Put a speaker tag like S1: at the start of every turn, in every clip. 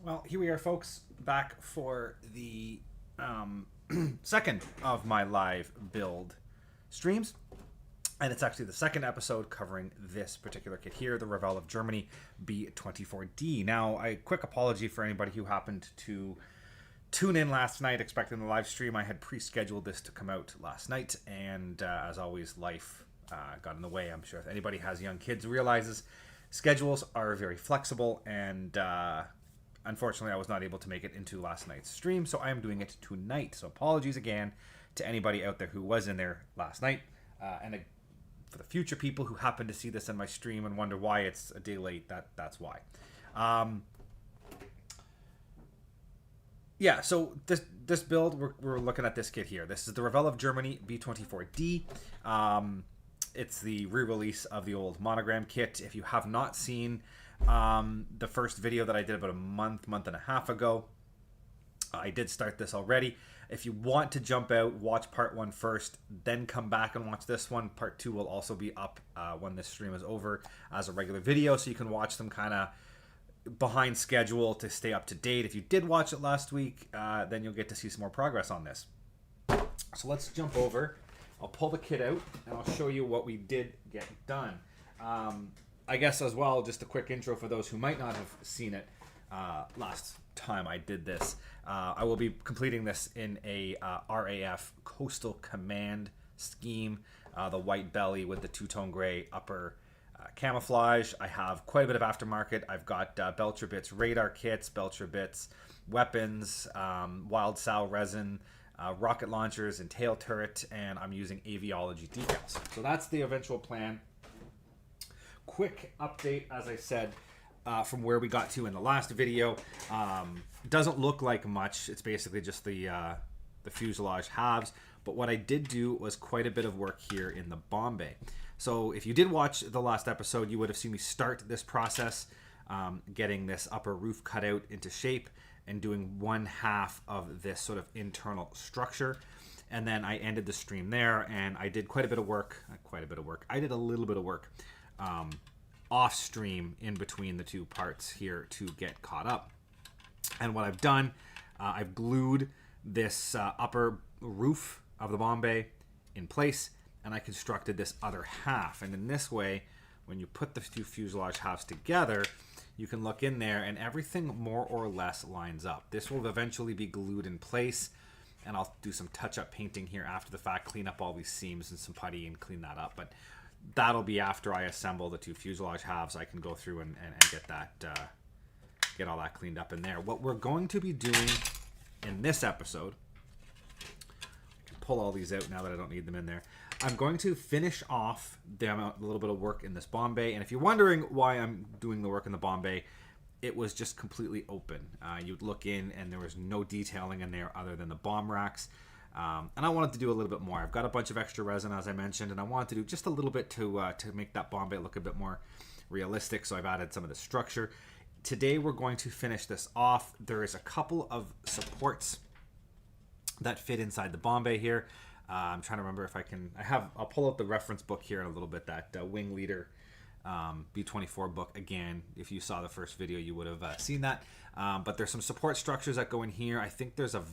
S1: Well, here we are, folks, back for the second of my live build streams. And it's actually the second episode covering this particular kit here, the Revell of Germany B-24D. Now, a quick apology for anybody who happened to tune in last night expecting the live stream. I had pre-scheduled this to come out last night, and as always, life got in the way. I'm sure if anybody has young kids realizes schedules are very flexible, and unfortunately I was not able to make it into last night's stream, so I am doing it tonight. So apologies again to anybody out there who was in there last night, and for the future people who happen to see this in my stream and wonder why it's a day late, that's why. Yeah, so this build, we're looking at this kit here. This is the Revell of Germany B-24D. It's the re-release of the old monogram kit. If you have not seen the first video that I did about a month and a half ago, I did start this already. If you want to jump out, watch part 1 first, then come back and watch this one. Part 2 will also be up when this stream is over as a regular video, so you can watch them kind of behind schedule to stay up to date. If you did watch it last week, then you'll get to see some more progress on this. So let's jump over. I'll pull the kit out and I'll show you what we did get done. I guess as well, just a quick intro for those who might not have seen it last time I did this. I will be completing this in a RAF Coastal Command scheme, the white belly with the two-tone gray upper camouflage. I have quite a bit of aftermarket. I've got Belcher Bits radar kits, Belcher Bits weapons, Wild Sow resin, rocket launchers and tail turret, and I'm using aviology decals. So that's the eventual plan. Quick update, as I said, from where we got to in the last video. Doesn't look like much. It's basically just the fuselage halves. But what I did do was quite a bit of work here in the bomb bay. So if you did watch the last episode, you would have seen me start this process, getting this upper roof cut out into shape and doing one half of this sort of internal structure. And then I ended the stream there, and I did quite a bit of work. I did a little bit of work off stream in between the two parts here to get caught up. And what I've done, I've glued this upper roof of the bomb bay in place, and I constructed this other half. And in this way, when you put the two fuselage halves together, you can look in there and everything more or less lines up. This will eventually be glued in place, and I'll do some touch-up painting here after the fact, clean up all these seams and some putty and clean that up. But that'll be after I assemble the two fuselage halves. I can go through and get that get all that cleaned up in there. What we're going to be doing in this episode, I can pull all these out now that I don't need them in there. I'm going to finish off a little bit of work in this bomb bay. And if you're wondering why I'm doing the work in the bomb bay, it was just completely open. You'd look in and there was no detailing in there other than the bomb racks. And I wanted to do a little bit more. I've got a bunch of extra resin, as I mentioned, and I wanted to do just a little bit to make that bomb bay look a bit more realistic. So I've added some of the structure. Today we're going to finish this off. There is a couple of supports that fit inside the bomb bay here. I'm trying to remember if I can. I'll pull out the reference book here in a little bit. That Wing Leader B-24 book. Again, if you saw the first video, you would have seen that. But there's some support structures that go in here. I think there's an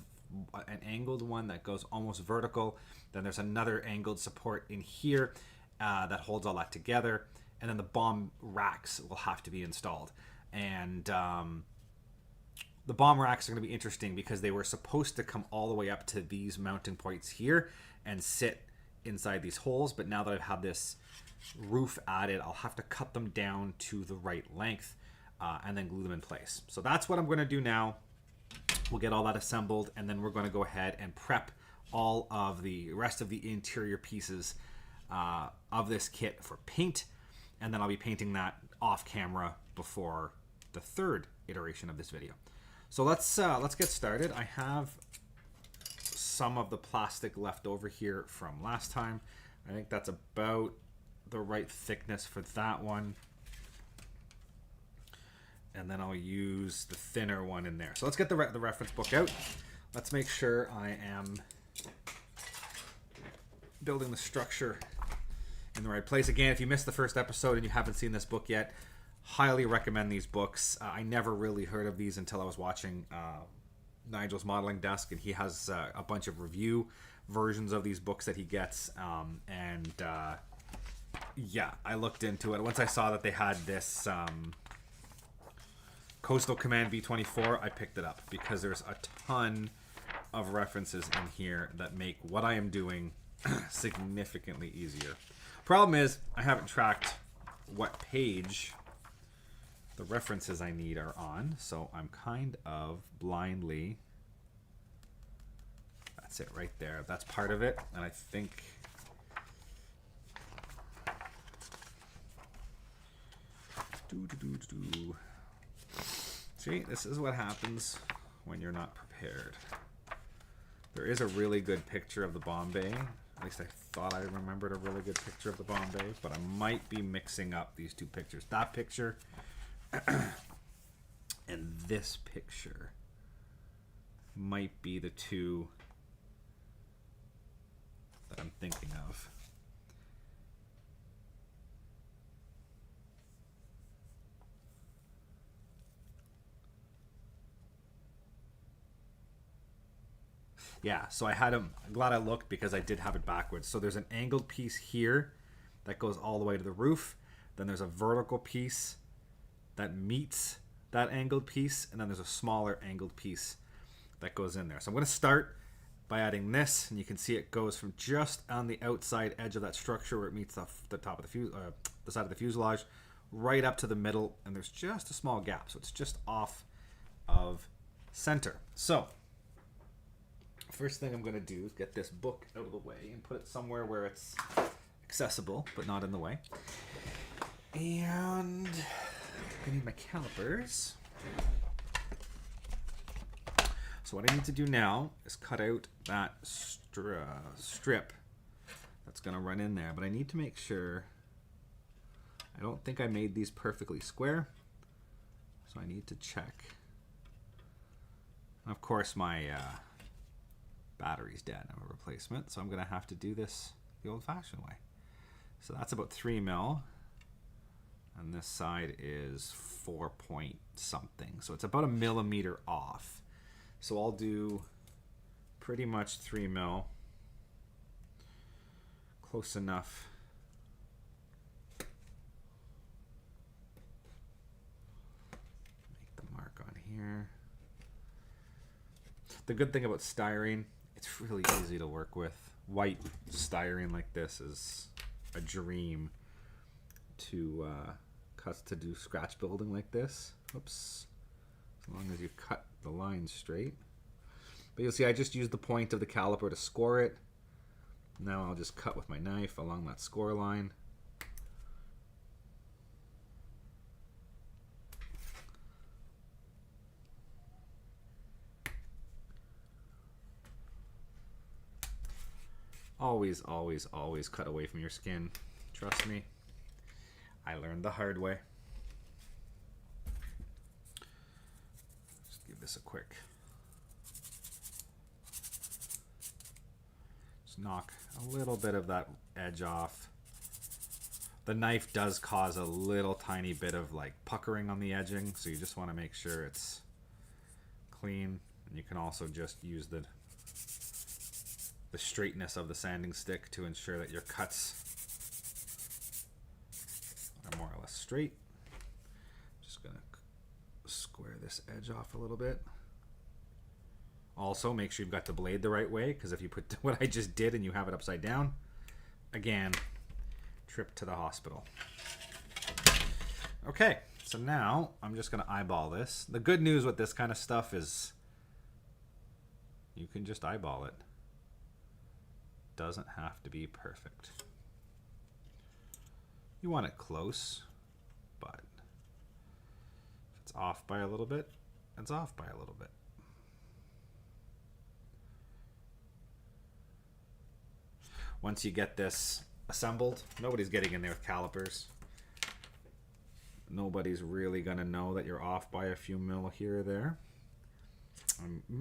S1: angled one that goes almost vertical. Then there's another angled support in here that holds all that together. And then the bomb racks will have to be installed. And the bomb racks are going to be interesting because they were supposed to come all the way up to these mounting points here and sit inside these holes. But now that I've had this roof added, I'll have to cut them down to the right length and then glue them in place. So that's what I'm going to do now. We'll get all that assembled, and then we're going to go ahead and prep all of the rest of the interior pieces of this kit for paint. And then I'll be painting that off camera before the third iteration of this video. So let's get started. I have some of the plastic left over here from last time. I think that's about the right thickness for that one. And then I'll use the thinner one in there. So let's get the reference book out. Let's make sure I am building the structure in the right place. Again, if you missed the first episode and you haven't seen this book yet, Highly recommend these books. I never really heard of these until I was watching Nigel's Modeling Desk, and he has a bunch of review versions of these books that he gets. Yeah, I looked into it. Once I saw that they had this Coastal Command V24, I picked it up because there's a ton of references in here that make what I am doing significantly easier. Problem is, I haven't tracked what page the references I need are on, so I'm kind of blindly... That's it right there. That's part of it, and I think... See, this is what happens when you're not prepared. There is a really good picture of the Bombay. At least I thought I remembered a really good picture of the Bombay, but I might be mixing up these two pictures. That picture and this picture might be the two that I'm thinking of. Yeah, so I had them. I'm glad I looked because I did have it backwards. So there's an angled piece here that goes all the way to the roof. Then there's a vertical piece that meets that angled piece. And then there's a smaller angled piece that goes in there. So I'm going to start by adding this. And you can see it goes from just on the outside edge of that structure where it meets the top of the side of the fuselage right up to the middle. And there's just a small gap. So it's just off of center. So first thing I'm going to do is get this book out of the way and put it somewhere where it's accessible, but not in the way. And I need my calipers. So what I need to do now is cut out that strip that's going to run in there. But I need to make sure, I don't think I made these perfectly square. So I need to check. And of course my... battery's dead. I have a replacement, so I'm going to have to do this the old-fashioned way. So that's about 3 mil, and this side is 4 point something, so it's about 1 millimeter off. So I'll do pretty much 3 mil, close enough. Make the mark on here. The good thing about styrene, it's really easy to work with. White styrene like this is a dream to do scratch building like this. Oops. As long as you cut the lines straight. But you'll see I just used the point of the caliper to score it. Now I'll just cut with my knife along that score line. Always, always, always cut away from your skin. Trust me. I learned the hard way. Just give this a quick. Just knock a little bit of that edge off. The knife does cause a little tiny bit of like puckering on the edging, so you just want to make sure it's clean. And you can also just use the straightness of the sanding stick to ensure that your cuts are more or less straight. Just gonna square this edge off a little bit. Also, make sure you've got the blade the right way, because if you put what I just did and you have it upside down, again, trip to the hospital. Okay, so now I'm just gonna eyeball this. The good news with this kind of stuff is you can just eyeball it. Doesn't have to be perfect. You want it close, but if it's off by a little bit, it's off by a little bit. Once you get this assembled, nobody's getting in there with calipers. Nobody's really gonna know that you're off by a few mil here or there.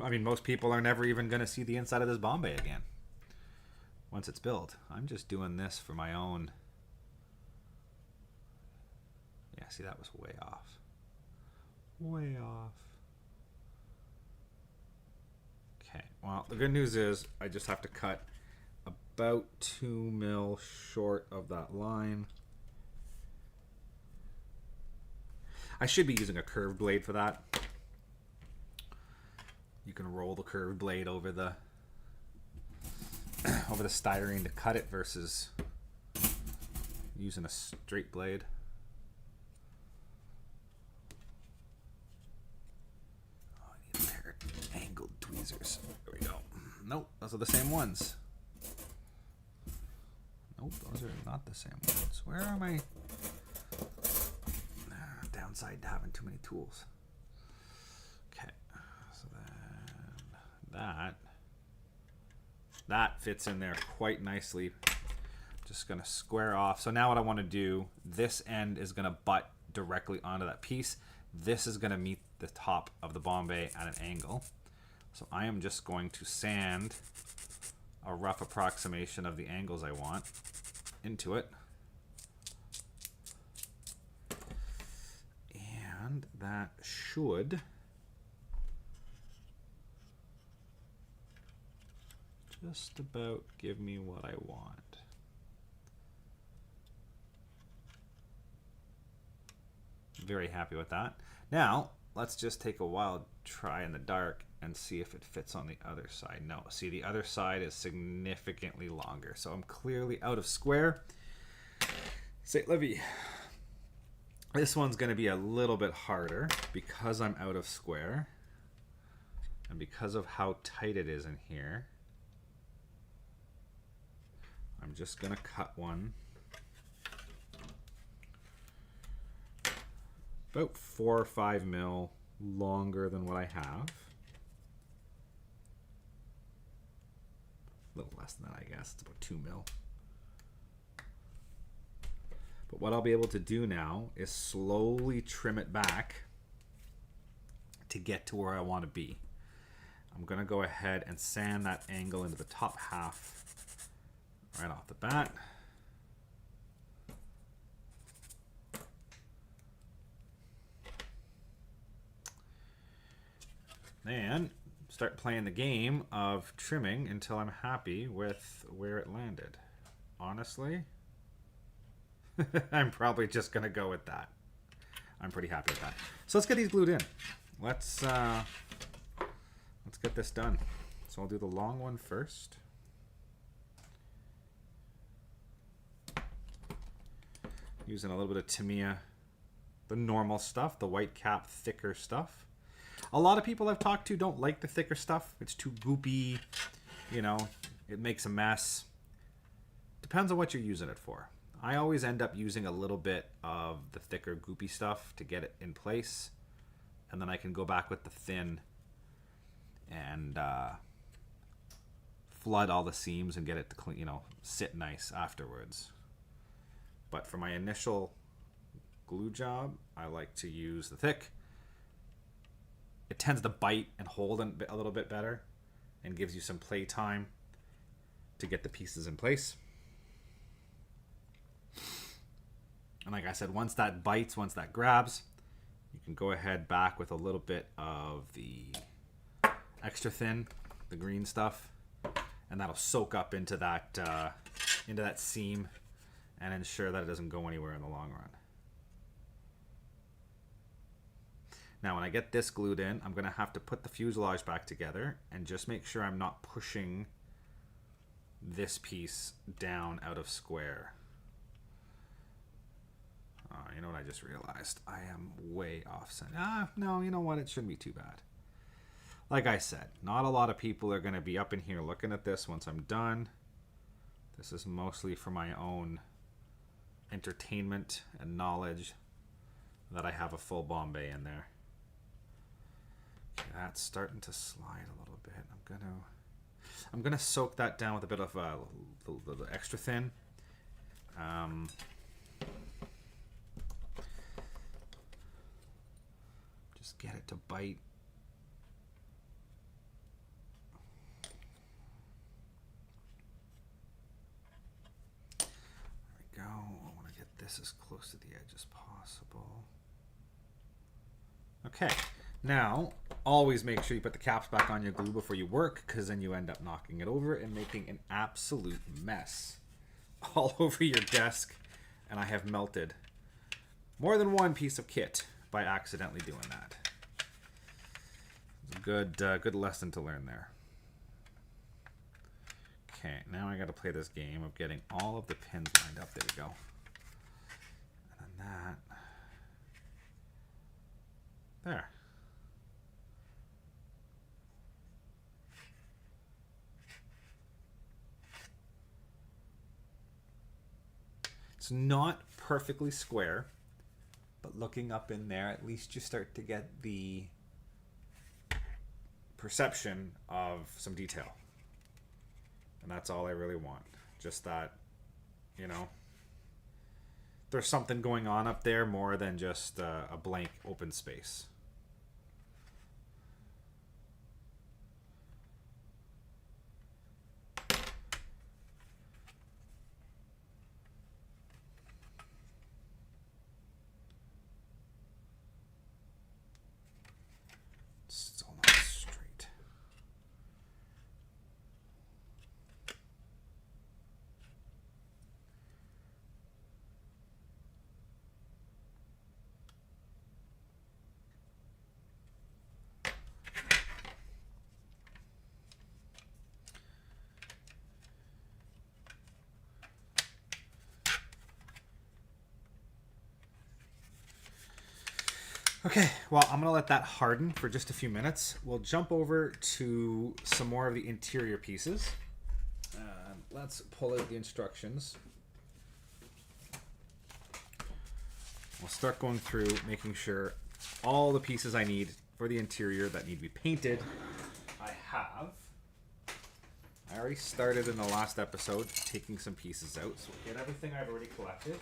S1: I mean, most people are never even gonna see the inside of this Bombay again once it's built. I'm just doing this for my own, yeah, see, that was way off. Way off. Okay, well, the good news is I just have to cut about 2 mil short of that line. I should be using a curved blade for that. You can roll the curved blade over the styrene to cut it versus using a straight blade. Oh, I need a pair of angled tweezers. There we go. Nope, those are the same ones. Nope, those are not the same ones. Where are my... downside to having too many tools. Okay, so then that fits in there quite nicely. Just gonna square off. So now what I want to do, this end is gonna butt directly onto that piece. This is gonna meet the top of the Bombay at an angle. So I am just going to sand a rough approximation of the angles I want into it. And that should just about give me what I want. Very happy with that. Now, let's just take a wild try in the dark and see if it fits on the other side. No, see, the other side is significantly longer. So I'm clearly out of square. St. Levy. This one's going to be a little bit harder because I'm out of square and because of how tight it is in here. I'm just going to cut one about 4 or 5 mil longer than what I have. A little less than that, I guess. It's about 2 mil. But what I'll be able to do now is slowly trim it back to get to where I want to be. I'm going to go ahead and sand that angle into the top half right off the bat. And start playing the game of trimming until I'm happy with where it landed. Honestly, I'm probably just gonna go with that. I'm pretty happy with that. So let's get these glued in. Let's get this done. So I'll do the long one first. Using a little bit of Tamiya, the normal stuff, the white cap, thicker stuff. A lot of people I've talked to don't like the thicker stuff. It's too goopy, you know, it makes a mess. Depends on what you're using it for. I always end up using a little bit of the thicker goopy stuff to get it in place. And then I can go back with the thin and flood all the seams and get it to clean, you know, sit nice afterwards. But for my initial glue job, I like to use the thick. It tends to bite and hold a little bit better and gives you some play time to get the pieces in place. And like I said, once that bites, once that grabs, you can go ahead back with a little bit of the extra thin, the green stuff, and that'll soak up into that seam and ensure that it doesn't go anywhere in the long run. Now when I get this glued in, I'm going to have to put the fuselage back together and just make sure I'm not pushing this piece down out of square. You know what I just realized? I am way off center. No, you know what? It shouldn't be too bad. Like I said, not a lot of people are going to be up in here looking at this once I'm done. This is mostly for my own entertainment and knowledge that I have a full Bombay in there. Okay, that's starting to slide a little bit. I'm gonna soak that down with a bit of the extra thin. Just get it to bite. There we go. I want to get this as close to the edge as possible. Okay, now always make sure you put the caps back on your glue before you work, because then you end up knocking it over and making an absolute mess all over your desk. And I have melted more than one piece of kit by accidentally doing that. Good lesson to learn there. Okay, now I got to play this game of getting all of the pins lined up. There we go. And then that. There. It's not perfectly square, but looking up in there, at least you start to get the perception of some detail. And that's all I really want. Just that, you know, there's something going on up there more than just a blank open space. Still not straight. Okay, well, I'm going to let that harden for just a few minutes. We'll jump over to some more of the interior pieces. Let's pull out the instructions. We'll start going through, making sure all the pieces I need for the interior that need to be painted, I have. I already started in the last episode taking some pieces out, so we'll get everything I've already collected.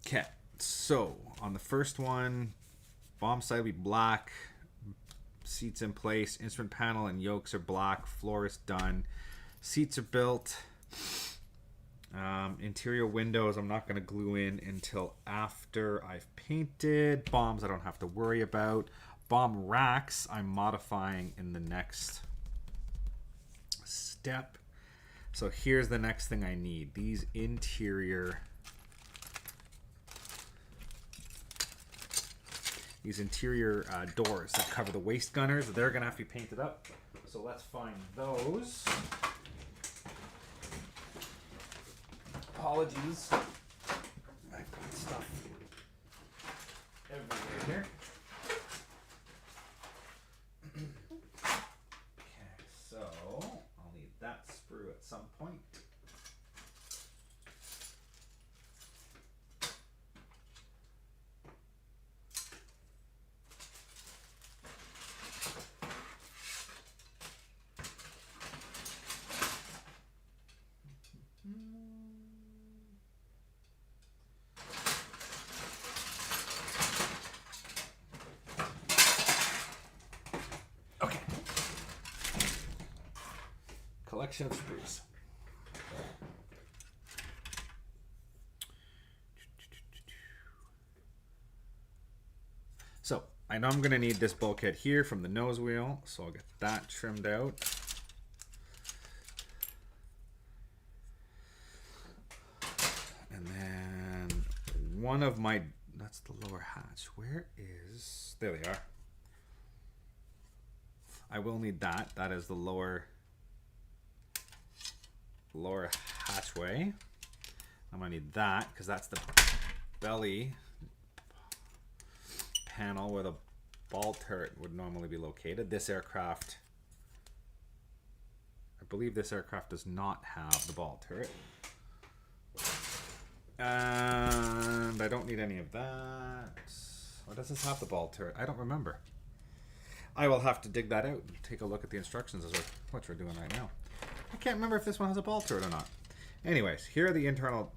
S1: Okay, so on the first one, bomb side will be black, seats in place, instrument panel and yokes are black, floor is done, seats are built, interior windows I'm not going to glue in until after I've painted, bombs I don't have to worry about, bomb racks I'm modifying in the next step. So here's the next thing I need, these interior doors that cover the waist gunners. They're going to have to be painted up. So let's find those. Apologies. I've got stuff everywhere here. Okay, so I'll need that sprue at some point. Collection of sprues. So I know I'm going to need this bulkhead here from the nose wheel, so I'll get that trimmed out. And then one of my, that's the lower hatch. Where is, there they are. I will need that. That is the lower hatchway. I'm gonna need that because that's the belly panel where the ball turret would normally be located. This aircraft, I believe this aircraft does not have the ball turret. And I don't need any of that. Or does this have the ball turret? I don't remember. I will have to dig that out and take a look at the instructions as what we're doing right now. I can't remember if this one has a ball turret or not. Anyways, here are the internal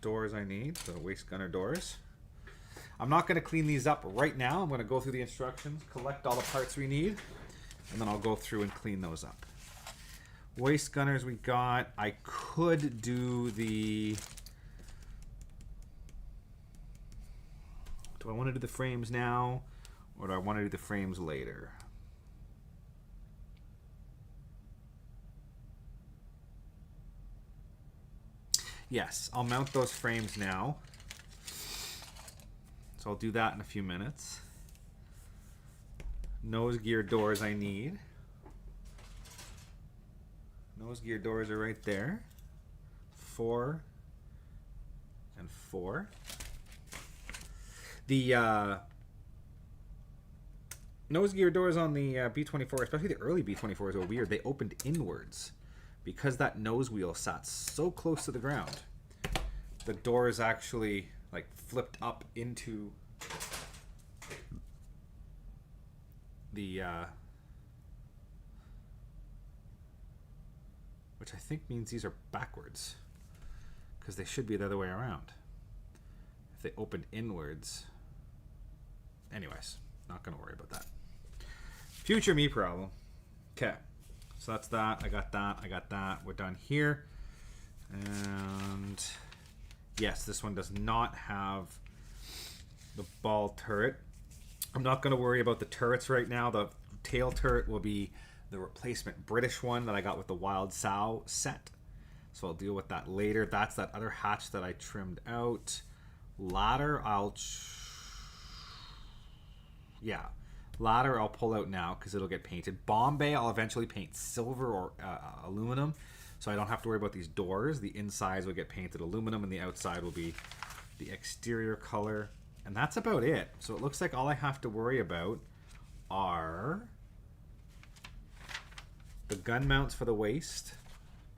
S1: doors I need, the waist gunner doors. I'm not going to clean these up right now. I'm going to go through the instructions, collect all the parts we need, and then I'll go through and clean those up. Waist gunners we got. I could do the... Do I want to do the frames now, or do I want to do the frames later? Yes, I'll mount those frames now. So I'll do that in a few minutes. Nose gear doors I need. Nose gear doors are right there. 4 and 4. The nose gear doors on the B-24, especially the early B-24s, are weird. They opened inwards because that nose wheel sat so close to the ground. The doors actually like flipped up into the which I think means these are backwards, because they should be the other way around. If they opened inwards. Anyways, not going to worry about that. Future me problem. Okay. So that's that. I got that. I got that. We're done here. And yes, this one does not have the ball turret. I'm not going to worry about the turrets right now. The tail turret will be the replacement British one that I got with the Wild Sow set. So I'll deal with that later. That's that other hatch that I trimmed out. Ladder, ladder I'll pull out now because it'll get painted. Bomb bay I'll eventually paint silver or aluminum, so I don't have to worry about these doors. The insides will get painted aluminum and the outside will be the exterior color. And that's about it. So it looks like all I have to worry about are the gun mounts for the waist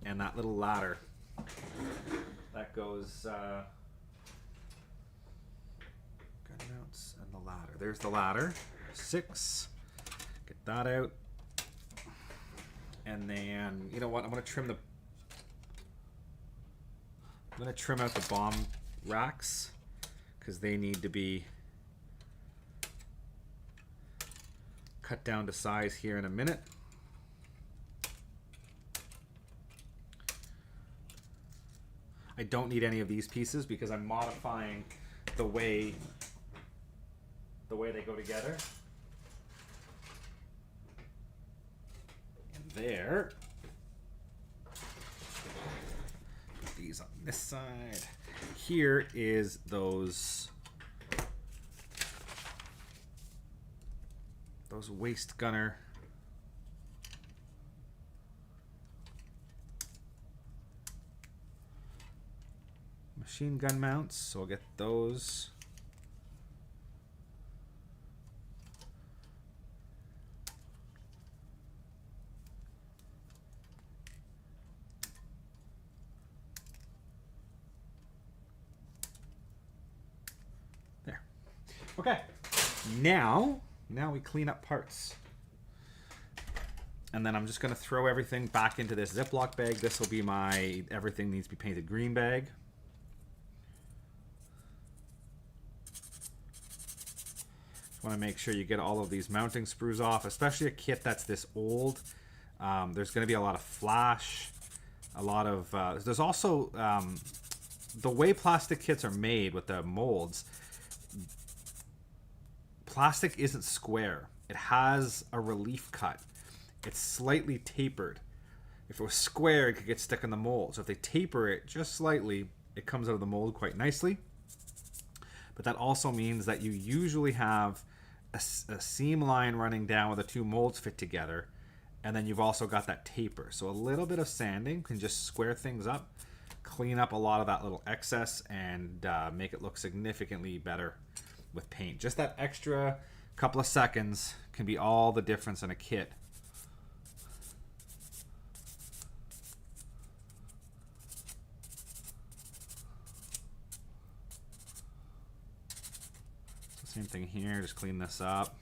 S1: and that little ladder that goes gun mounts and the ladder. There's the ladder. 6. Get that out. And then, you know what? I'm going to trim out the bomb racks because they need to be cut down to size here in a minute. I don't need any of these pieces because I'm modifying the way they go together. And there. Put these on this side. Here is those waist gunner machine gun mounts, so I'll get those. There. Okay. Now we clean up parts. And then I'm just going to throw everything back into this Ziploc bag. This will be my everything needs to be painted green bag. Want to make sure you get all of these mounting sprues off, especially a kit that's this old. There's going to be a lot of flash, a lot of there's also the way plastic kits are made with the molds. Plastic isn't square. It has a relief cut. It's slightly tapered. If it was square, it could get stuck in the mold. So if they taper it just slightly, it comes out of the mold quite nicely. But that also means that you usually have a seam line running down where the two molds fit together, and then you've also got that taper. So a little bit of sanding can just square things up, clean up a lot of that little excess, and make it look significantly better with paint. Just that extra couple of seconds can be all the difference in a kit. Same thing here, just clean this up.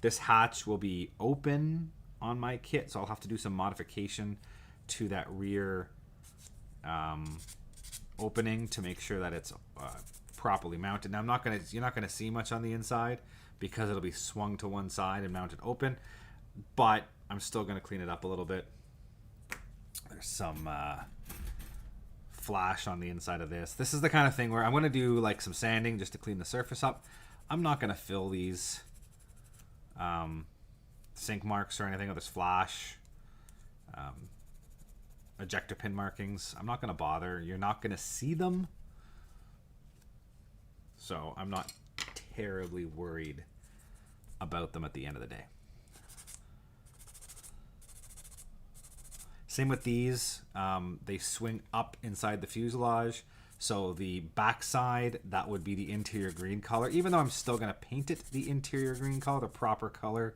S1: This hatch will be open on my kit, so I'll have to do some modification to that rear opening to make sure that it's properly mounted. Now you're not gonna see much on the inside because it'll be swung to one side and mounted open, but I'm still gonna clean it up a little bit. There's some flash on the inside of this. This is the kind of thing where I'm gonna do like some sanding just to clean the surface up. I'm not gonna fill these sink marks or anything. There's flash, ejector pin markings. I'm not gonna bother. You're not gonna see them, so I'm not terribly worried about them at the end of the day. Same with these. They swing up inside the fuselage, so the backside, that would be the interior green color. Even though I'm still going to paint it the interior green color, the proper color,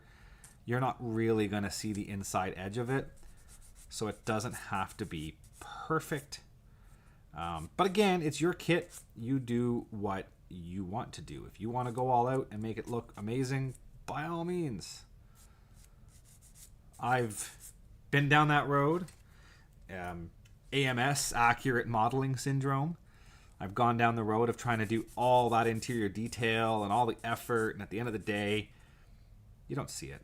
S1: you're not really going to see the inside edge of it, so it doesn't have to be perfect. But again, it's your kit. You do what you want to do. If you want to go all out and make it look amazing, by all means. I've been down that road. AMS, accurate modeling syndrome. I've gone down the road of trying to do all that interior detail and all the effort, and at the end of the day, you don't see it.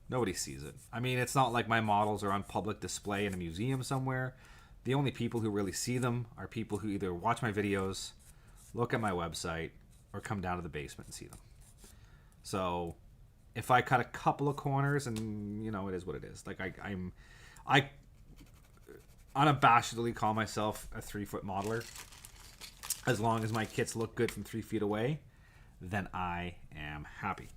S1: Nobody sees it. I mean, it's not like my models are on public display in a museum somewhere. The only people who really see them are people who either watch my videos, look at my website, or come down to the basement and see them. So if I cut a couple of corners, and you know, it is what it is. Like I unabashedly call myself a 3-foot modeler. As long as my kits look good from 3 feet away, then I am happy.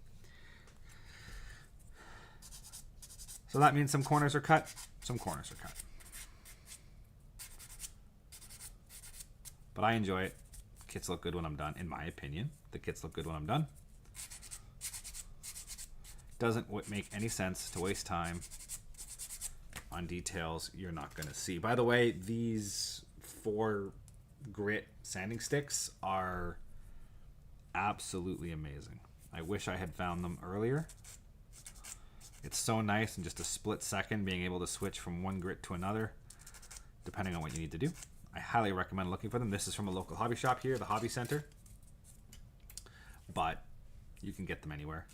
S1: So that means some corners are cut, some corners are cut. But I enjoy it. Kits look good when I'm done, in my opinion. The kits look good when I'm done. Doesn't make any sense to waste time on details you're not going to see. By the way, these 4 grit sanding sticks are absolutely amazing. I wish I had found them earlier. It's so nice in just a split second being able to switch from one grit to another, depending on what you need to do. I highly recommend looking for them. This is from a local hobby shop here, the Hobby Center, but you can get them anywhere.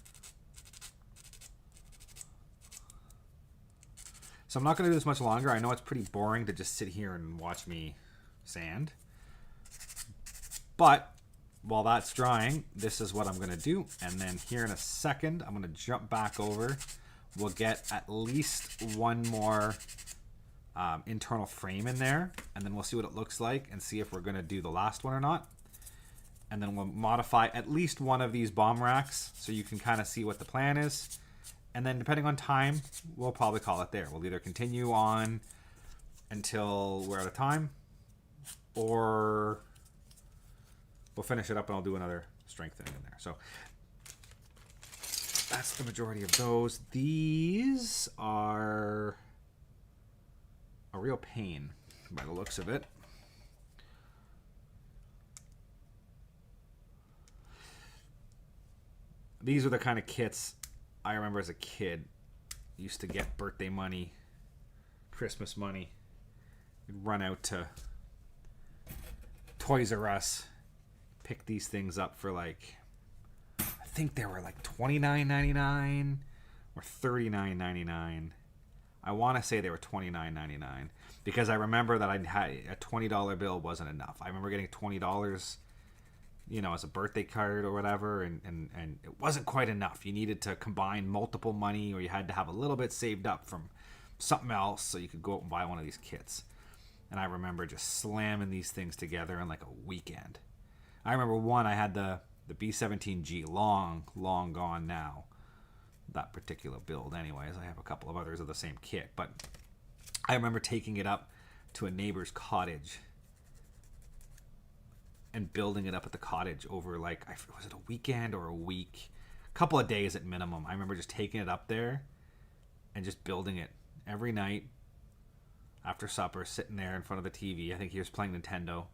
S1: So I'm not going to do this much longer. I know it's pretty boring to just sit here and watch me sand. But while that's drying, this is what I'm going to do. And then here in a second, I'm going to jump back over. We'll get at least one more internal frame in there. And then we'll see what it looks like and see if we're going to do the last one or not. And then we'll modify at least one of these bomb racks so you can kind of see what the plan is. And then depending on time, we'll probably call it there. We'll either continue on until we're out of time, or we'll finish it up and I'll do another strengthening in there. So that's the majority of those. These are a real pain by the looks of it. These are the kind of kits I remember as a kid. Used to get birthday money, Christmas money. We'd run out to Toys R Us, pick these things up for like, I think they were like $29.99 or $39.99. I want to say they were $29.99 because I remember that I had a $20 bill wasn't enough. I remember getting $20, you know, as a birthday card or whatever, and it wasn't quite enough. You needed to combine multiple money, or you had to have a little bit saved up from something else so you could go out and buy one of these kits. And I remember just slamming these things together in like a weekend. I remember one, I had the B-17G, long gone now. That particular build anyways. I have a couple of others of the same kit, but I remember taking it up to a neighbor's cottage and building it up at the cottage over like, was it a weekend or a week? A couple of days at minimum. I remember just taking it up there and just building it every night after supper, sitting there in front of the TV. I think he was playing Nintendo,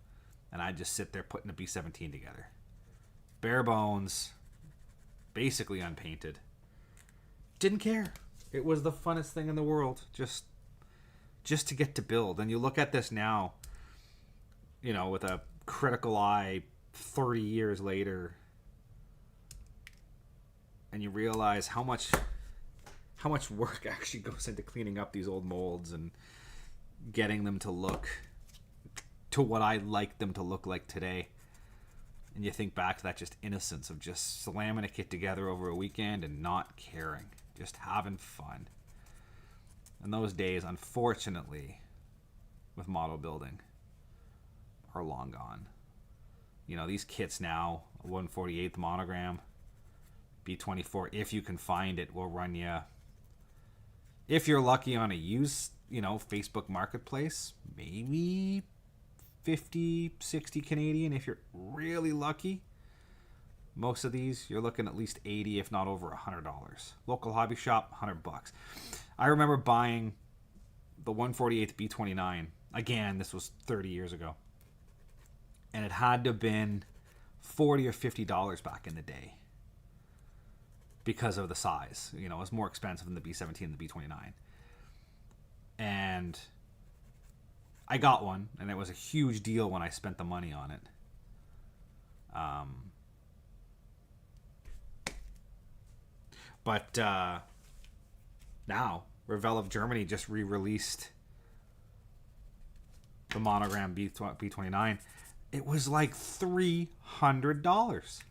S1: and I'd just sit there putting the B-17 together. Bare bones, basically unpainted. Didn't care. It was the funnest thing in the world, just to get to build. And you look at this now, you know, with a critical eye, 30 years later, and you realize how much work actually goes into cleaning up these old molds and getting them to look to what I like them to look like today. And you think back to that just innocence of just slamming a kit together over a weekend and not caring, just having fun. And those days, unfortunately, with model building, are long gone. You know, these kits now, a 1/48th monogram, B-24, if you can find it, will run you, if you're lucky on a used, Facebook marketplace, maybe 50, 60 Canadian if you're really lucky. Most of these, you're looking at least 80, if not over $100. Local hobby shop, $100. I remember buying the 1/48th B-29. Again, this was 30 years ago. And it had to have been $40 or $50 back in the day because of the size. It was more expensive than the B-17 and the B-29. And I got one, and it was a huge deal when I spent the money on it. But now, Revell of Germany just re-released the monogram B-29. It was like $300.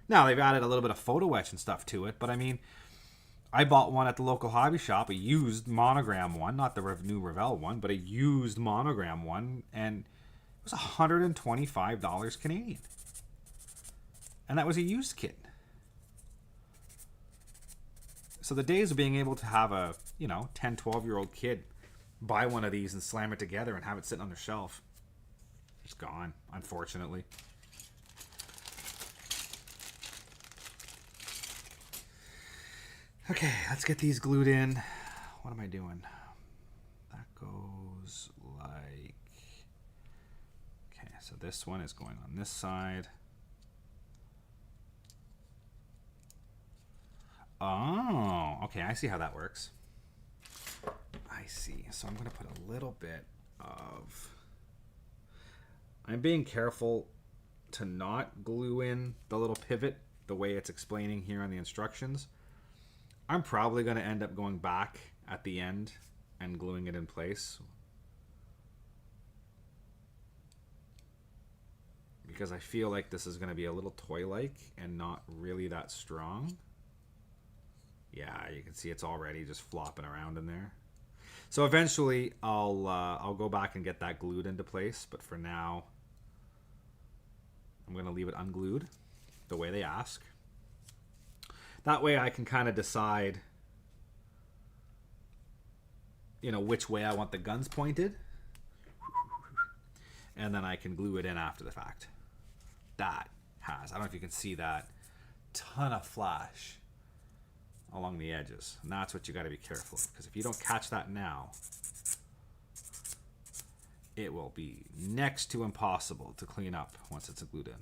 S1: Now, they've added a little bit of photo etch and stuff to it, but I mean, I bought one at the local hobby shop, a used monogram one, not the new Revell one, but a used monogram one, and it was $125 Canadian. And that was a used kit. So the days of being able to have a, 10, 12-year-old kid buy one of these and slam it together and have it sitting on their shelf, it's gone, unfortunately. Okay, let's get these glued in. What am I doing? That goes like... Okay, so this one is going on this side. Oh, okay, I see how that works. I see. So I'm going to put a little bit of... I'm being careful to not glue in the little pivot the way it's explaining here on the instructions. I'm probably going to end up going back at the end and gluing it in place, because I feel like this is going to be a little toy-like and not really that strong. Yeah, you can see it's already just flopping around in there. So eventually I'll go back and get that glued into place, but for now I'm going to leave it unglued the way they ask. That way I can kind of decide, which way I want the guns pointed. And then I can glue it in after the fact. That has, I don't know if you can see that, ton of flash along the edges. And that's what you got to be careful of, because if you don't catch that now, it will be next to impossible to clean up once it's glued in.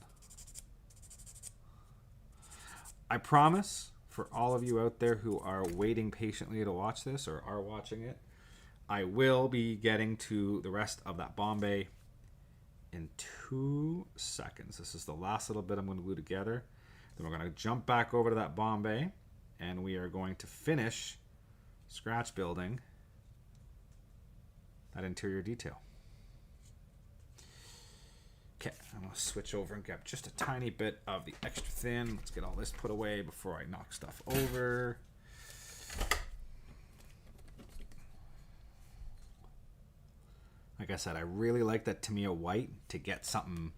S1: I promise, for all of you out there who are waiting patiently to watch this or are watching it, I will be getting to the rest of that Bombay in 2 seconds. This is the last little bit I'm going to glue together. Then we're going to jump back over to that Bombay, and we are going to finish scratch building that interior detail. Okay, I'm going to switch over and grab just a tiny bit of the extra thin. Let's get all this put away before I knock stuff over. Like I said, I really like that Tamiya white to get something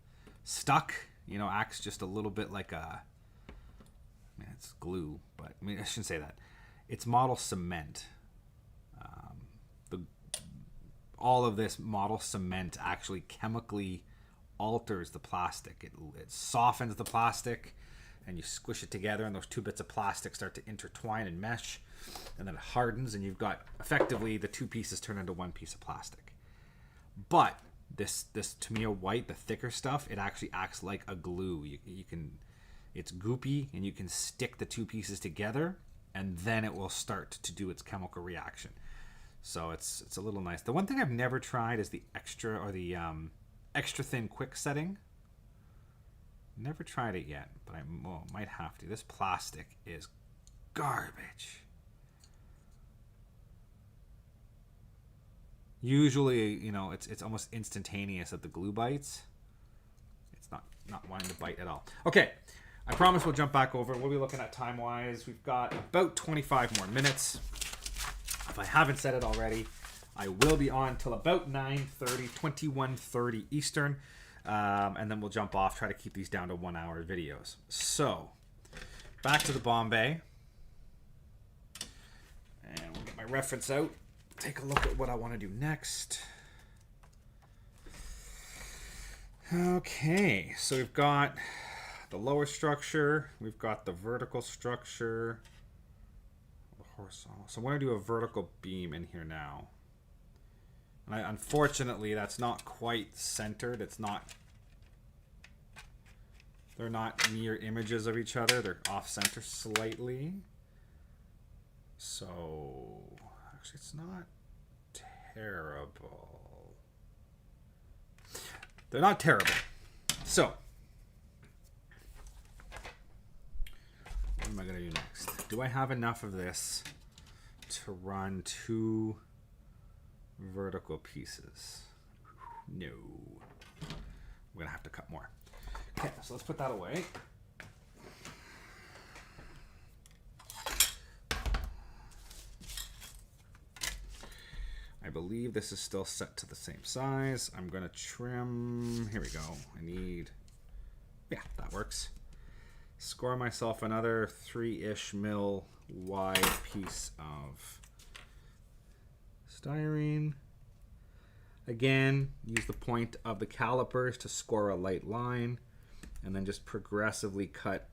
S1: stuck. Acts just a little bit like a... it's glue, but I shouldn't say that. It's model cement. All of this model cement actually chemically alters the plastic. It softens the plastic, and you squish it together, and those two bits of plastic start to intertwine and mesh, and then it hardens, and you've got effectively the two pieces turn into one piece of plastic. But this Tamiya white, the thicker stuff, it actually acts like a glue. You can, it's goopy, and you can stick the two pieces together, and then it will start to do its chemical reaction. So it's a little nice. The one thing I've never tried is the extra, or the extra thin quick setting. Never tried it yet, but I might have to. This plastic is garbage. Usually, you know, it's almost instantaneous at the glue bites. It's not wanting to bite at all. Okay, I promise we'll jump back over. We'll be looking at time-wise. We've got about 25 more minutes. If I haven't said it already, I will be on till about 9:30, 21:30 Eastern. And then we'll jump off, try to keep these down to 1 hour videos. So, back to the Bombay. And we'll get my reference out. Take a look at what I want to do next. Okay, so we've got the lower structure. We've got the vertical structure. The horizontal. So I'm going to do a vertical beam in here now. And unfortunately, that's not quite centered. They're not mirror images of each other. They're off center slightly. So, actually, it's not terrible. They're not terrible. So, what am I going to do next? Do I have enough of this to run 2 vertical pieces? No. We're going to have to cut more. Okay, so let's put that away. I believe this is still set to the same size. I'm going to trim. Here we go. Yeah, that works. Score myself another 3-ish mil wide piece of styrene. Again, use the point of the calipers to score a light line, and then just progressively cut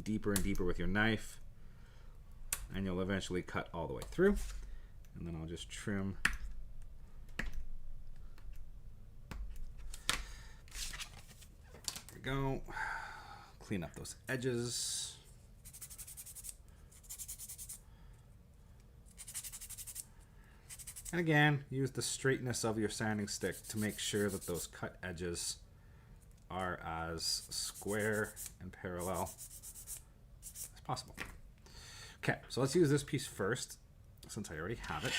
S1: deeper and deeper with your knife, and you'll eventually cut all the way through. And then I'll just trim. There we go. Clean up those edges. And again, use the straightness of your sanding stick to make sure that those cut edges are as square and parallel as possible. Okay, so let's use this piece first, since I already have it.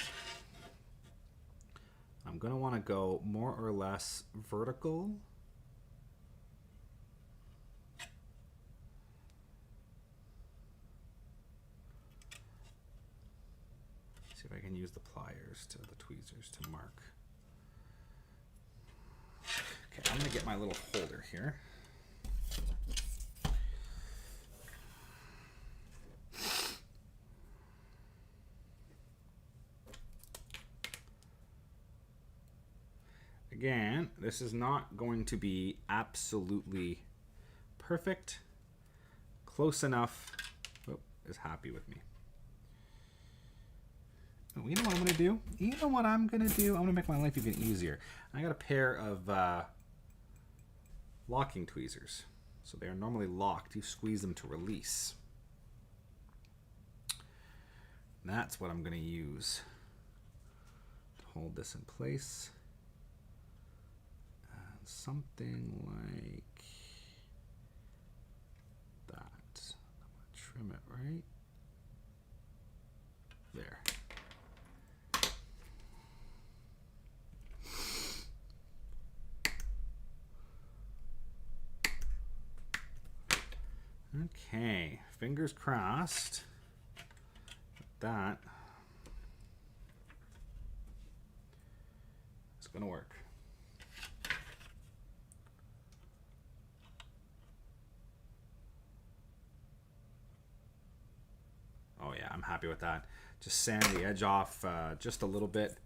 S1: I'm going to want to go more or less vertical. See if I can use the pliers to the tweezers to mark. Okay, I'm going to get my little holder here. Again, this is not going to be absolutely perfect. Close enough. Oh, is happy with me. Oh, you know what I'm going to do? You know what I'm going to do? I'm going to make my life even easier. I got a pair of locking tweezers. So they are normally locked. You squeeze them to release. And that's what I'm going to use to hold this in place. Something like that. I'm going to trim it right there. Okay, fingers crossed that it's going to work. Oh yeah, I'm happy with that. Just sand the edge off just a little bit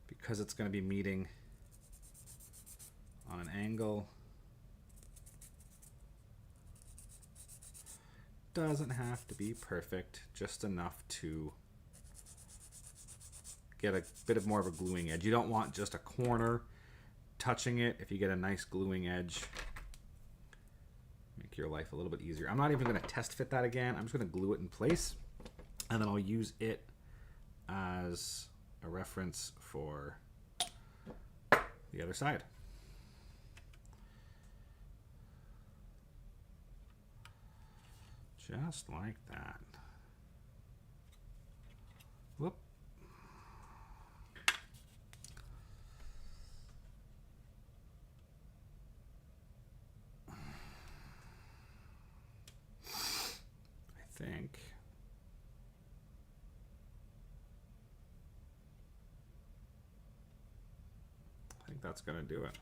S1: because it's going to be meeting on an angle. Doesn't have to be perfect, just enough to get a bit of more of a gluing edge. You don't want just a corner touching it. If you get a nice gluing edge, make your life a little bit easier. I'm not even going to test fit that again. I'm just going to glue it in place. And then I'll use it as a reference for the other side. Just like that. Whoop. I think that's going to do it.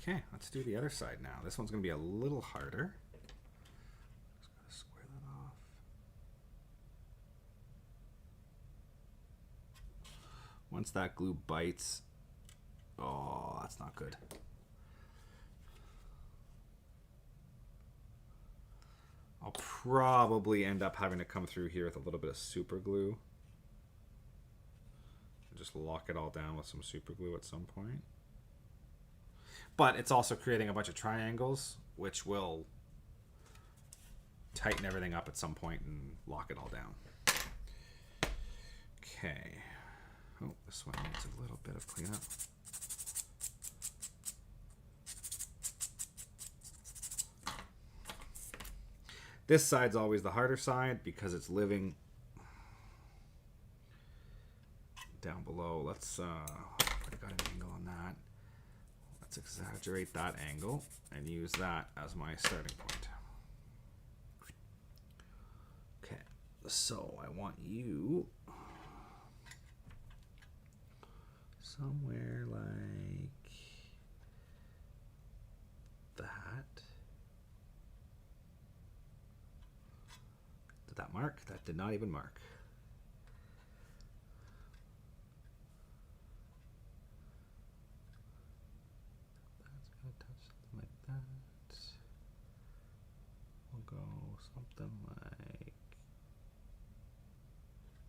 S1: Okay, let's do the other side now. This one's going to be a little harder. Just got to square that off. Once that glue bites, oh, that's not good. I'll probably end up having to come through here with a little bit of super glue. Just lock it all down with some super glue at some point. But it's also creating a bunch of triangles, which will tighten everything up at some point and lock it all down. Okay. Oh, this one needs a little bit of cleanup. This side's always the harder side because it's living down below. Let's, I got an angle on that. Let's exaggerate that angle and use that as my starting point. Okay, so I want you somewhere like that. Did that mark? That did not even mark. Like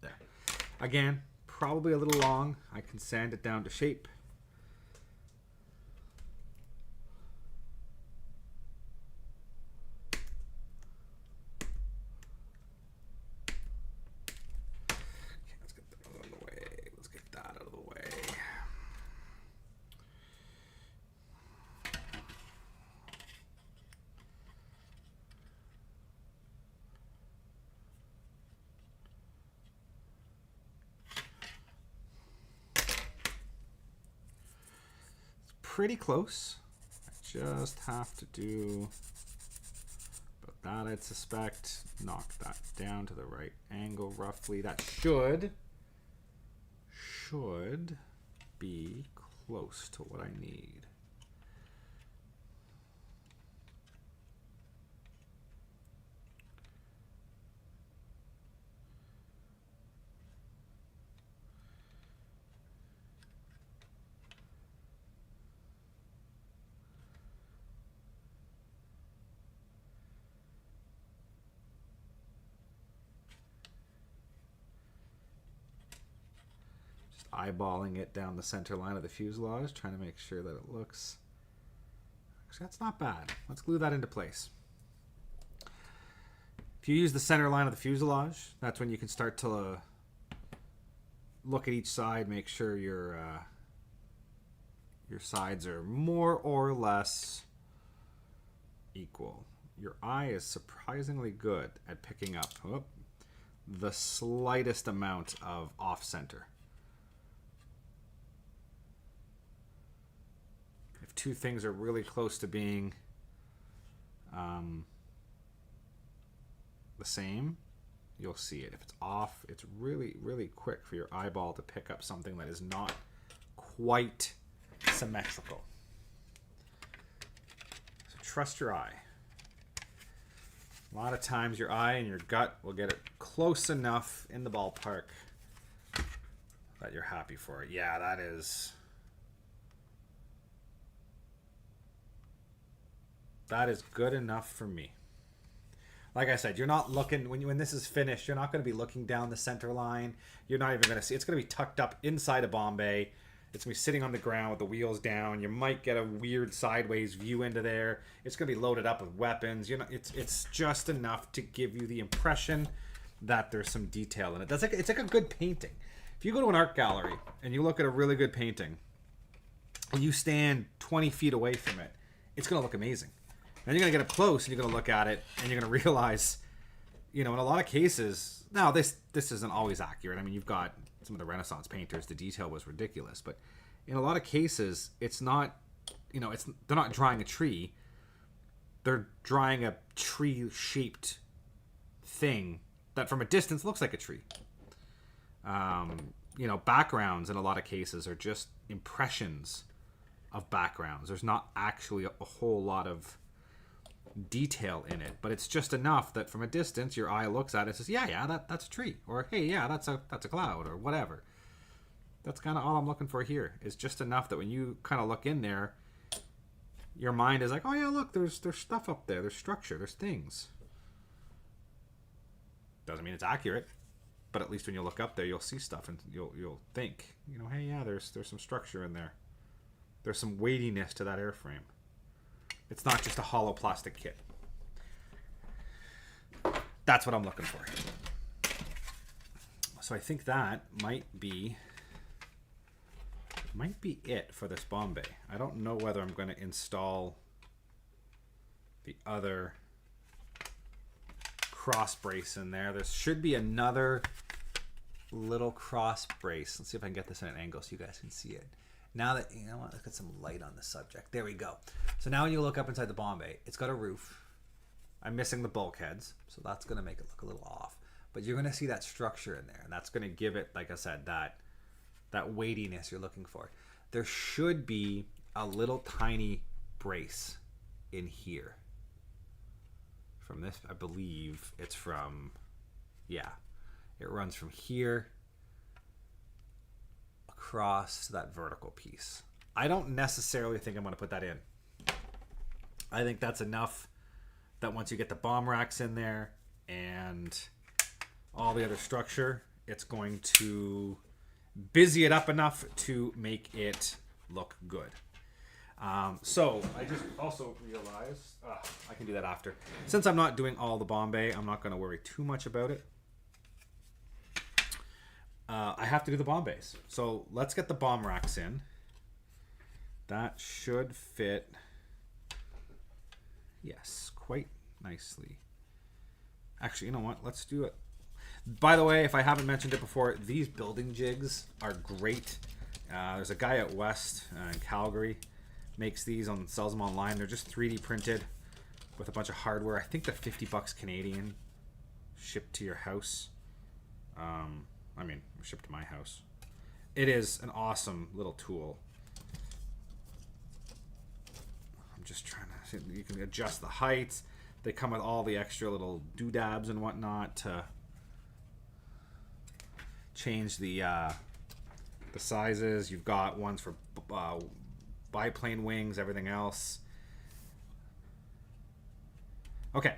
S1: there. Again, probably a little long. I can sand it down to shape. Okay, let's get that out of the way. Let's get that out of the way. Pretty close. I just have to do about that, I'd suspect. Knock that down to the right angle roughly. That should be close to what I need. Eyeballing it down the center line of the fuselage, trying to make sure that it looks... Actually, that's not bad. Let's glue that into place. If you use the center line of the fuselage, that's when you can start to look at each side, make sure your sides are more or less equal. Your eye is surprisingly good at picking up the slightest amount of off-center. Two things are really close to being the same, you'll see it. If it's off, it's really, really quick for your eyeball to pick up something that is not quite symmetrical. So trust your eye. A lot of times your eye and your gut will get it close enough in the ballpark that you're happy for it. Yeah, that is good enough for me. Like I said, you're not looking, when this is finished, you're not going to be looking down the center line. You're not even going to see, it's going to be tucked up inside a bomb bay. It's going to be sitting on the ground with the wheels down. You might get a weird sideways view into there. It's going to be loaded up with weapons. It's just enough to give you the impression that there's some detail in it. It's like a good painting. If you go to an art gallery and you look at a really good painting, and you stand 20 feet away from it, it's going to look amazing. Then you're going to get up close and you're going to look at it and you're going to realize, you know, in a lot of cases, now this isn't always accurate. I mean, you've got some of the Renaissance painters, the detail was ridiculous, but in a lot of cases, it's not, you know, they're not drawing a tree. They're drawing a tree-shaped thing that from a distance looks like a tree. You know, backgrounds in a lot of cases are just impressions of backgrounds. There's not actually a whole lot of detail in it, but it's just enough that from a distance your eye looks at it and says, yeah, that's a tree, or hey, yeah, that's a cloud, or whatever. That's kind of all I'm looking for here, is just enough that when you kind of look in there, your mind is like, oh yeah, look, there's stuff up there, there's structure, there's things. Doesn't mean it's accurate, but at least when you look up there, you'll see stuff and you'll think, you know, hey, yeah, there's some structure in there. There's some weightiness to that airframe. It's not just a hollow plastic kit. That's what I'm looking for. So I think that might be it for this bomb bay. I don't know whether I'm going to install the other cross brace in there. There should be another little cross brace. Let's see if I can get this at an angle so you guys can see it. Now that, you know what, let's get some light on the subject. There we go. So now when you look up inside the bomb bay, it's got a roof. I'm missing the bulkheads, so that's going to make it look a little off. But you're going to see that structure in there, and that's going to give it, like I said, that weightiness you're looking for. There should be a little tiny brace in here. From this, I believe it's from, yeah, it runs from here across to that vertical piece. I don't necessarily think I'm going to put that in. I think that's enough that once you get the bomb racks in there and all the other structure, it's going to busy it up enough to make it look good. So I just also realized I can do that after. Since I'm not doing all the bomb bay, I'm not going to worry too much about it. I have to do the bomb bays. So let's get the bomb racks in. That should fit, yes, quite nicely. Actually, you know what? Let's do it. By the way, if I haven't mentioned it before, these building jigs are great. There's a guy out west in Calgary, makes these and sells them online. They're just 3D printed with a bunch of hardware. I think they're $50 Canadian, shipped to your house. I mean, shipped to my house. It is an awesome little tool. I'm just trying to, you can adjust the heights. They come with all the extra little doodads and whatnot to change the sizes. You've got ones for biplane wings, everything else. Okay,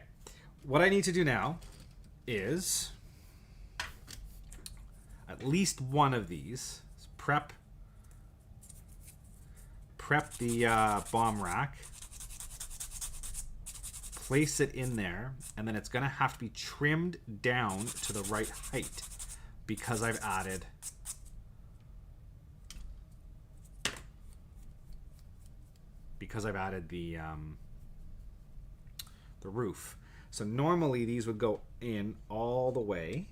S1: what I need to do now is at least one of these. Prep the bomb rack, place it in there, and then it's going to have to be trimmed down to the right height because I've added the roof. So normally these would go in all the way.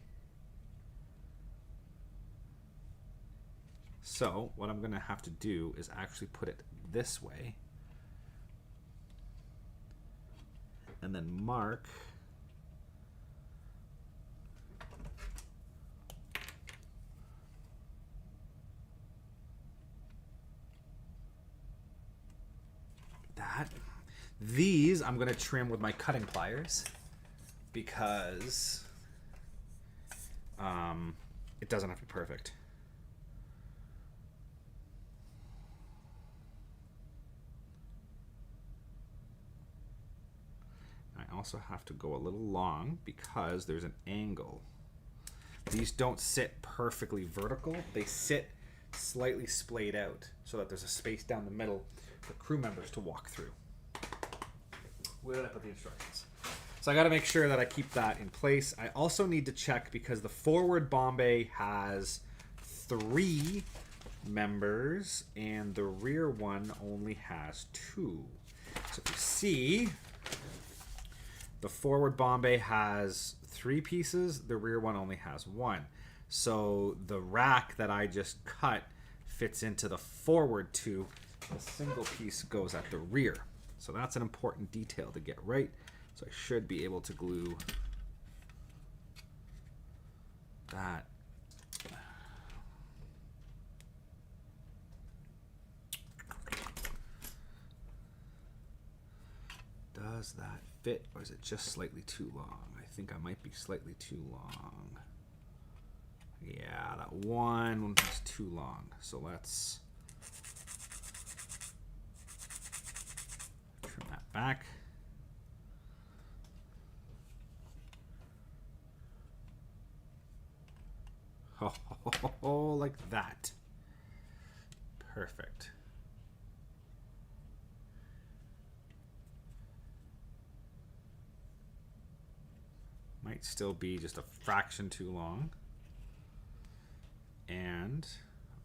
S1: So what I'm going to have to do is actually put it this way and then mark that. These I'm going to trim with my cutting pliers because it doesn't have to be perfect. I also have to go a little long because there's an angle. These don't sit perfectly vertical. They sit slightly splayed out so that there's a space down the middle for crew members to walk through. Where did I put the instructions? So I got to make sure that I keep that in place. I also need to check because the forward bomb bay has 3 members, and the rear one only has 2. So if you see, the forward bomb bay has 3 pieces, the rear one only has 1. So the rack that I just cut fits into the forward 2. The single piece goes at the rear. So that's an important detail to get right. So I should be able to glue that. Does that fit, or is it just slightly too long? I think I might be slightly too long. Yeah, that one is too long. So let's trim that back. Oh, like that. Perfect. Might still be just a fraction too long. And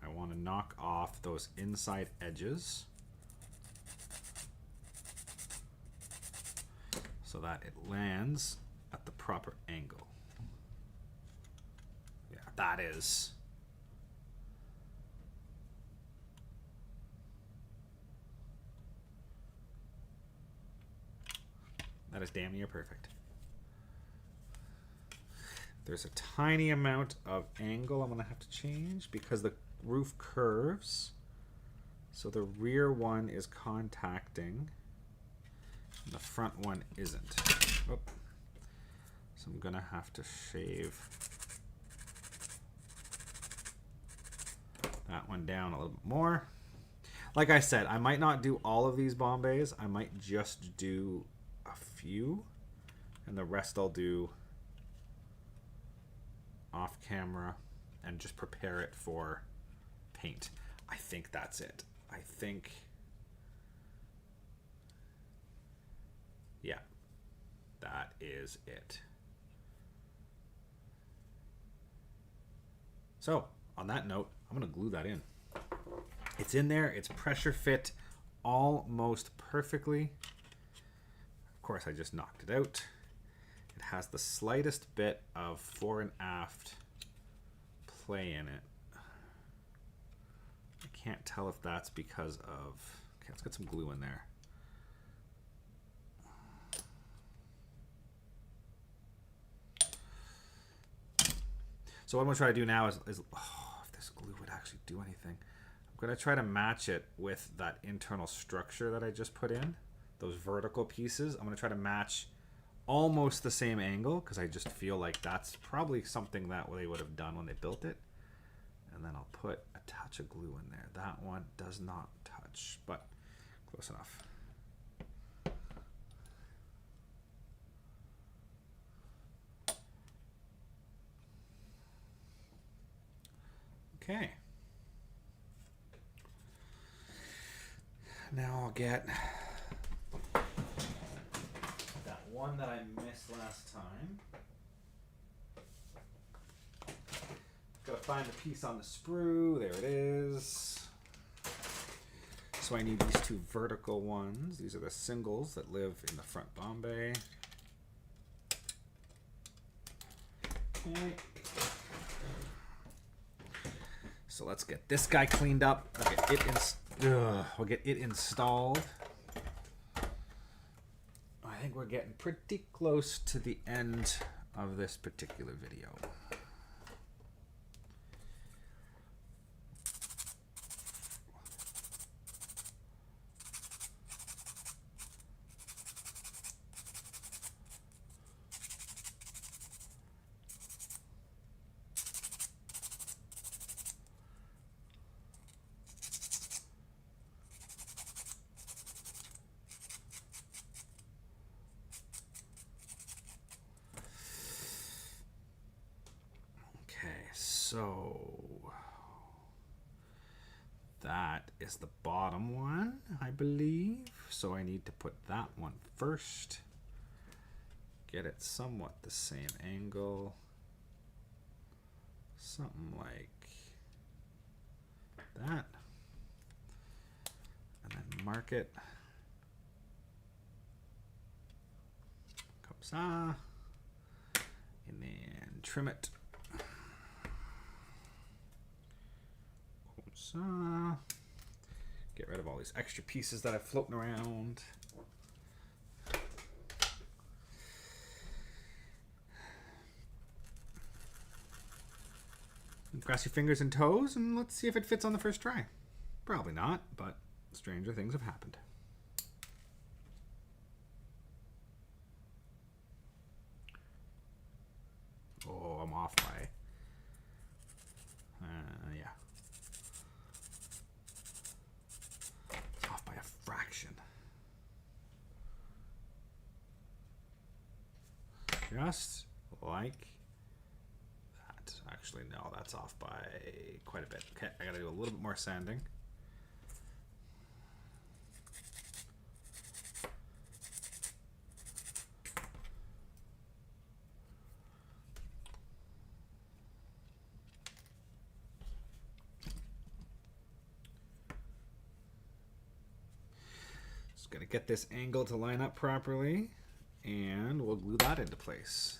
S1: I want to knock off those inside edges so that it lands at the proper angle. Yeah, that is. That is damn near perfect. There's a tiny amount of angle I'm going to have to change because the roof curves. So the rear one is contacting and the front one isn't. Oh. So I'm going to have to shave that one down a little bit more. Like I said, I might not do all of these bombays. I might just do a few, and the rest I'll do off camera and just prepare it for paint. I think that's it. I think, yeah, that is it. So on that note, I'm gonna glue that in. It's in there, it's pressure fit almost perfectly. Of course, I just knocked it out. It has the slightest bit of fore and aft play in it. I can't tell if that's because of... Okay, let's get some glue in there. So what I'm going to try to do now is oh, if this glue would actually do anything. I'm going to try to match it with that internal structure that I just put in. Those vertical pieces. I'm going to try to match almost the same angle because I just feel like that's probably something that they would have done when they built it. And then I'll put a touch of glue in there. That one does not touch, but close enough. Okay. Now I'll get that one that I missed last time. Gotta find the piece on the sprue. There it is. So I need these 2 vertical ones. These are the singles that live in the front bomb bay. Okay. So let's get this guy cleaned up. We'll get it installed. I think we're getting pretty close to the end of this particular video. So that is the bottom one, I believe. So I need to put that one first. Get it somewhat the same angle. Something like that. And then mark it. Comme ça. And then trim it. Comme ça. Get rid of all these extra pieces that are floating around. Cross your fingers and toes, and let's see if it fits on the first try. Probably not, but stranger things have happened. Oh, I'm off by... yeah. It's off by a fraction. Just like... Actually, no, that's off by quite a bit. Okay, I gotta do a little bit more sanding. Just gonna get this angle to line up properly, and we'll glue that into place.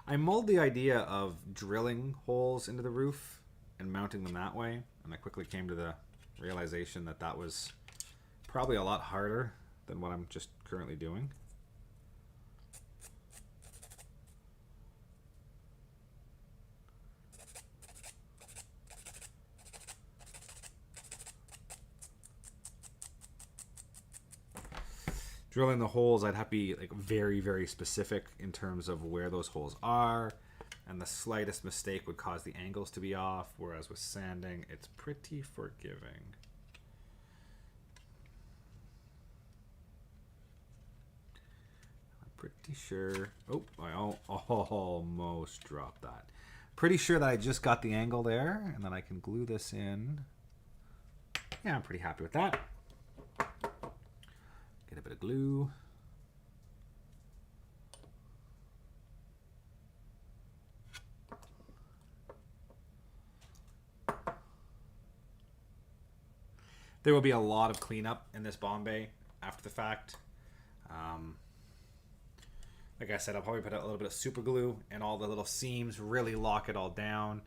S1: I mulled the idea of drilling holes into the roof and mounting them that way, and I quickly came to the realization that that was probably a lot harder than what I'm just currently doing. Drilling the holes, I'd have to be like very, very specific in terms of where those holes are, and the slightest mistake would cause the angles to be off, whereas with sanding, it's pretty forgiving. I'm pretty sure... Oh, I almost dropped that. Pretty sure that I just got the angle there, and then I can glue this in. Yeah, I'm pretty happy with that. Get a bit of glue. There will be a lot of cleanup in this Bombay after the fact. Like I said, I'll probably put a little bit of super glue in all the little seams, really lock it all down.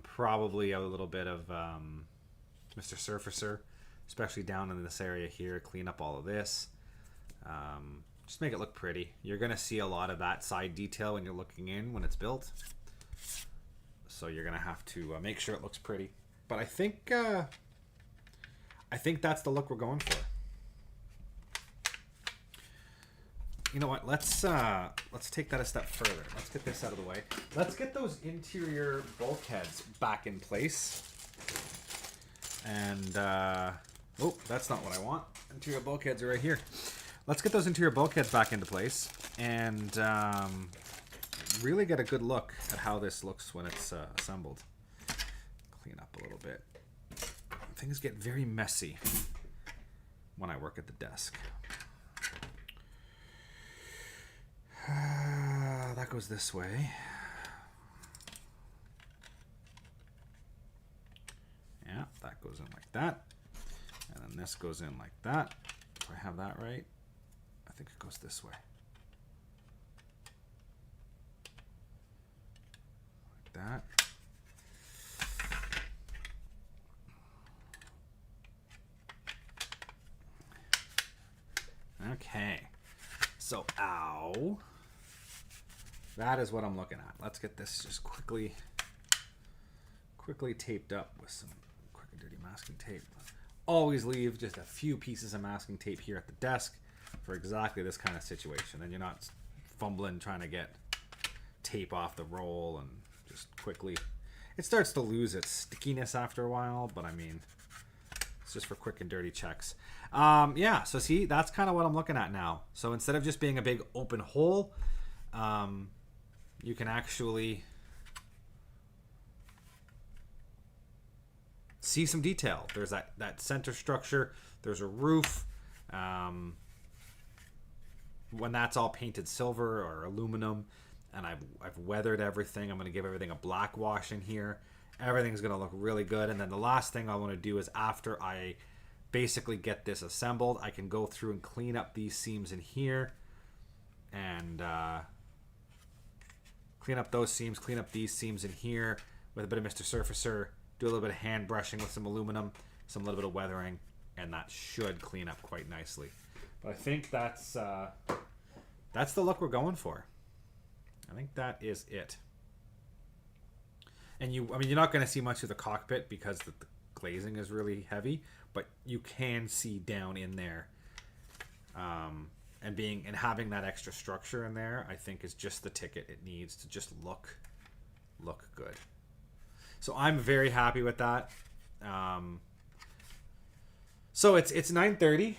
S1: Probably a little bit of Mr. Surfacer, especially down in this area here, clean up all of this. Just make it look pretty. You're going to see a lot of that side detail when you're looking in when it's built. So you're going to have to make sure it looks pretty. But I think that's the look we're going for. You know what? Let's take that a step further. Let's get this out of the way. Let's get those interior bulkheads back in place. And oh, that's not what I want. Interior bulkheads are right here. Let's get those interior bulkheads back into place and really get a good look at how this looks when it's assembled. Clean up a little bit. Things get very messy when I work at the desk. That goes this way. Yeah, that goes in like that. And then this goes in like that. If I have that right, I think it goes this way. Like that. Okay. So, ow. That is what I'm looking at. Let's get this just quickly taped up with some quick and dirty masking tape. Always leave just a few pieces of masking tape here at the desk for exactly this kind of situation. And you're not fumbling trying to get tape off the roll and just quickly. It starts to lose its stickiness after a while, but I mean, it's just for quick and dirty checks. Yeah, so see, that's kind of what I'm looking at now. So instead of just being a big open hole, you can actually see some detail. There's that center structure. There's a roof. when that's all painted silver or aluminum, and I've weathered everything, I'm going to give everything a black wash in here. Everything's going to look really good. And then the last thing I want to do is, after I basically get this assembled, I can go through and clean up these seams in here, and clean up those seams, clean up these seams in here with a bit of Mr. Surfacer, do a little bit of hand brushing with some aluminum, some little bit of weathering, and that should clean up quite nicely. But I think that's the look we're going for. I think that is it. And you're not going to see much of the cockpit because the glazing is really heavy, but you can see down in there. And having that extra structure in there, I think, is just the ticket it needs to just look good. So I'm very happy with that. So it's 9:30.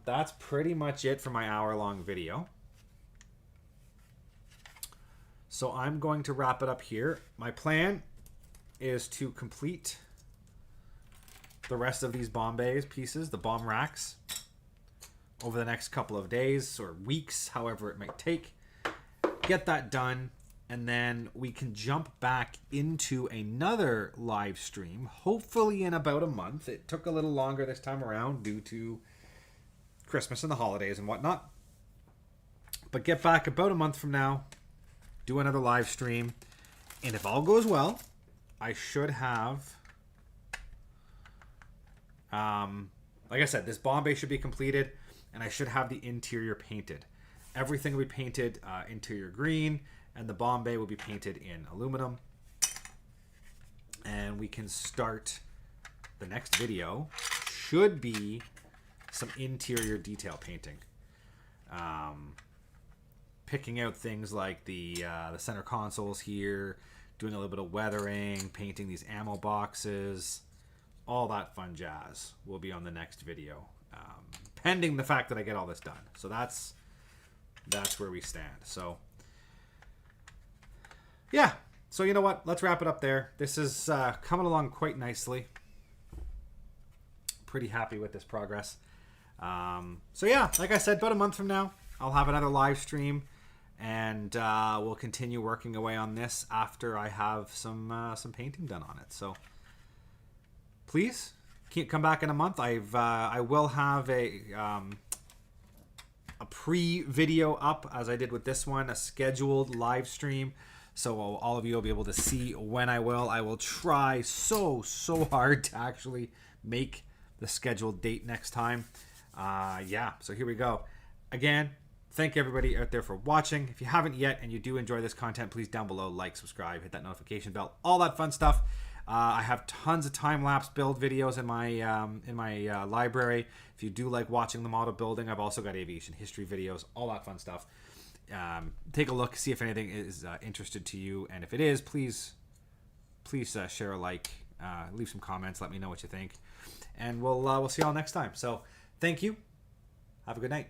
S1: That's pretty much it for my hour-long video. So I'm going to wrap it up here. My plan is to complete the rest of these bomb bays pieces, the bomb racks, over the next couple of days or weeks, however it might take. Get that done, and then we can jump back into another live stream, hopefully in about a month. It took a little longer this time around due to Christmas and the holidays and whatnot. But get back about a month from now, do another live stream, and if all goes well, I should have, like I said, this bomb bay should be completed, and I should have the interior painted. Everything will be painted interior green, and the bomb bay will be painted in aluminum. And we can start, the next video should be some interior detail painting. Picking out things like the center consoles here, doing a little bit of weathering, painting these ammo boxes, all that fun jazz will be on the next video, pending the fact that I get all this done. So that's where we stand. So yeah, so you know what? Let's wrap it up there. This is coming along quite nicely. Pretty happy with this progress. So yeah, like I said, about a month from now, I'll have another live stream, and we'll continue working away on this after I have some painting done on it. So please come back in a month. I will have a pre-video up, as I did with this one, a scheduled live stream, so all of you will be able to see when I will. I will try so hard to actually make the scheduled date next time. Yeah, so here we go. Again, thank everybody out there for watching. If you haven't yet and you do enjoy this content, please down below like, subscribe, hit that notification bell, all that fun stuff. I have tons of time-lapse build videos in my library. If you do like watching the model building, I've also got aviation history videos, all that fun stuff. Take a look, see if anything is interested to you, and if it is, please share a like, leave some comments, let me know what you think, and we'll see you all next time. So thank you. Have a good night.